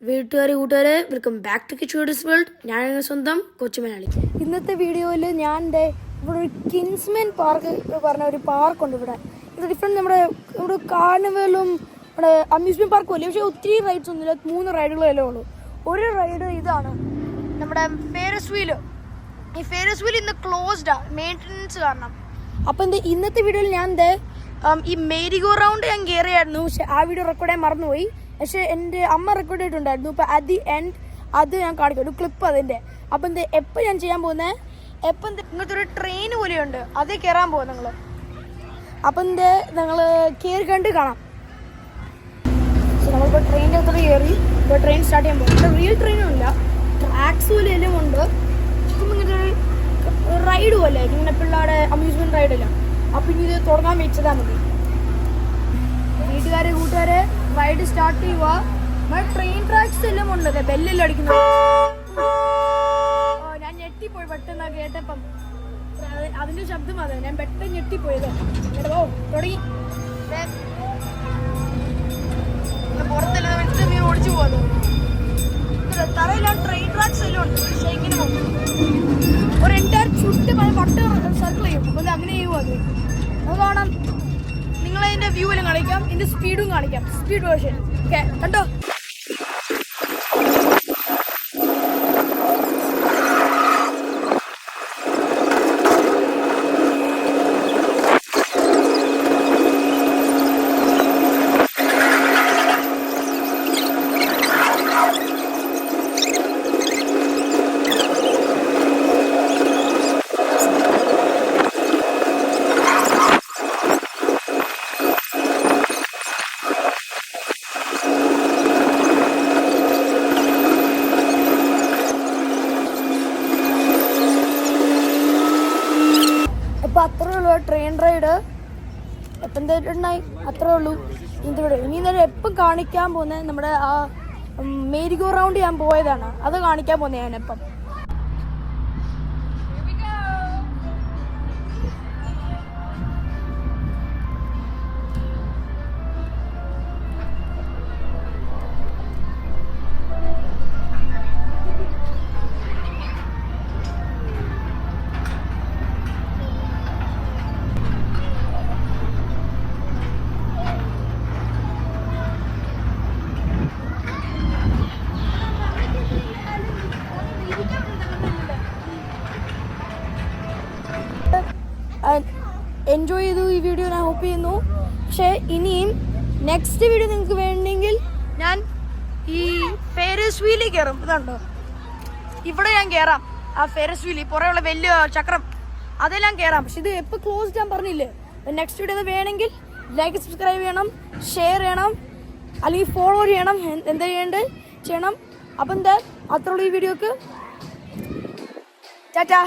വീട്ടുകാരെ കൂട്ടുകാരെ welcome back to കിച്ചൂഡ്സ് world. ഞാൻ സ്വന്തം കൊച്ചുമലയാളി. ഇന്നത്തെ വീഡിയോയിൽ ഞാൻ ഇവിടെ ഒരു കിൻസ്മെൻ പാർക്ക് പറഞ്ഞ ഒരു പാർക്കുണ്ട്. ഇത് ഡിഫറെൻറ്റ് നമ്മുടെ കാർണിവലും നമ്മുടെ അമ്യൂസ്മെൻറ്റ് പാർക്കും അല്ലേ. പക്ഷേ ഒത്തിരി റൈഡ്സ് ഒന്നുമില്ല, 3 റൈഡുകളല്ലേ ഉള്ളൂ. ഒരു റൈഡ് ഇതാണ് നമ്മുടെ ഫെയറസ് വീല്. ഈ ഫെയറസ് വീൽ ഇന്ന് ക്ലോസ്ഡാണ് മെയിൻ്റനൻസ് കാരണം. അപ്പം ഇന്നത്തെ വീഡിയോയിൽ ഞാൻ ഈ മേരി ഗോ റൗണ്ട് ഞാൻ കയറിയായിരുന്നു. പക്ഷെ ആ വീഡിയോ റെക്കോർഡ് ചെയ്യാൻ മറന്നുപോയി. പക്ഷെ എൻ്റെ അമ്മ റെക്കോർഡ് ചെയ്തിട്ടുണ്ടായിരുന്നു. അപ്പോൾ അറ്റ് ദി എൻഡ് അത് ഞാൻ കാണിക്കും, ഒരു ക്ലിപ്പ് അതിൻ്റെ. അപ്പം എപ്പോൾ ഞാൻ ചെയ്യാൻ പോകുന്നത്, ഇങ്ങനത്തെ ഒരു ട്രെയിൻ പോലെയുണ്ട്, അതേ കയറാൻ പോകും നിങ്ങൾ. അപ്പം നിങ്ങൾ കയറി കണ്ട് കാണാം. നമ്മളിപ്പോൾ ട്രെയിനിൻ്റെ അകത്തോട് കയറി ഇപ്പോൾ ട്രെയിൻ സ്റ്റാർട്ട് ചെയ്യാൻ പോകും. ഇവിടെ റിയൽ ട്രെയിനൊന്നുമില്ല, ട്രാക്സ് പോലെ എല്ലാം ഉണ്ട്. ഇങ്ങനത്തെ ഒരു റൈഡ് പോലെ, ഇങ്ങനെ പിള്ളേരുടെ അമ്യൂസ്മെൻറ്റ് റൈഡല്ല. അപ്പം ഇനി ഇത് തുടങ്ങാൻ വെച്ചതാൽ മതി. വീട്ടുകാരെ കൂട്ടുകാരെ റൈഡ് സ്റ്റാർട്ട് ചെയ്യുക. നമ്മുടെ ട്രെയിൻ ട്രാക്സ് എല്ലാം ഉണ്ട്, ബെല്ലെല്ലാം അടിക്കുന്നത്. ഞാൻ ഞെട്ടിപ്പോയി പെട്ടെന്ന് കേട്ടപ്പം, അതിൻ്റെ ശബ്ദം അതെ, ഞാൻ പെട്ടെന്ന് ഞെട്ടിപ്പോയത്. ഓ തുടങ്ങി, പുറത്തെല്ലാം വെച്ചിട്ട് നീ ഓടിച്ചു പോകുന്നത്. തറയിലാണ് ട്രെയിൻ ട്രാക്സ് എല്ലാം ഉണ്ട്. പക്ഷേ ഇങ്ങനെ പോകും, ഒരു എൻറ്റയർ ചുറ്റ് പട്ട് സർക്കിൾ ചെയ്യും. അപ്പം അങ്ങനെ ചെയ്യുമോ അത് നമുക്ക് കാണാം. നിങ്ങളതിൻ്റെ വ്യൂവിലും കാണിക്കാം, ഇതിൻ്റെ സ്പീഡും കാണിക്കാം, സ്പീഡ് വേർഷൻ. ഓക്കെ, കണ്ടോ? അപ്പോൾ അത്രേ ഉള്ളൂ ട്രെയിൻ റൈഡ്. എപ്പം തരുണ്ടായി അത്രേ ഉള്ളൂ. ഇതിവിടെ ഇനി എപ്പം കാണിക്കാൻ പോകുന്നത് നമ്മുടെ ആ മേരി ഗോ റൗണ്ട് ഞാൻ പോയതാണ്, അത് കാണിക്കാൻ പോകുന്നത് ഞാനെപ്പം. എൻജോയ് ചെയ്തു ഈ വീഡിയോ, ഞാൻ ഹോപ്പ് ചെയ്യുന്നു. പക്ഷേ ഇനിയും നെക്സ്റ്റ് വീഡിയോ നിങ്ങൾക്ക് വേണമെങ്കിൽ ഞാൻ ഈ ഫെയറസ് വീലിൽ കയറും. ഇതുണ്ടോ ഇവിടെ ഞാൻ കയറാം, ആ ഫെയറസ് വീലിൽ പുറയുള്ള വലിയ ചക്രം, അതെല്ലാം കയറാം. പക്ഷെ ഇത് എപ്പോൾ ക്ലോസ് ഞാൻ പറഞ്ഞില്ലേ. നെക്സ്റ്റ് വീഡിയോ വേണമെങ്കിൽ ലൈക്ക് സബ്സ്ക്രൈബ് ചെയ്യണം, ഷെയർ ചെയ്യണം, അല്ലെങ്കിൽ ഫോളോ ചെയ്യണം, എന്താ ചെയ്യണം. അപ്പം അത്രയുള്ള ഈ വീഡിയോക്ക് ടാറ്റാ.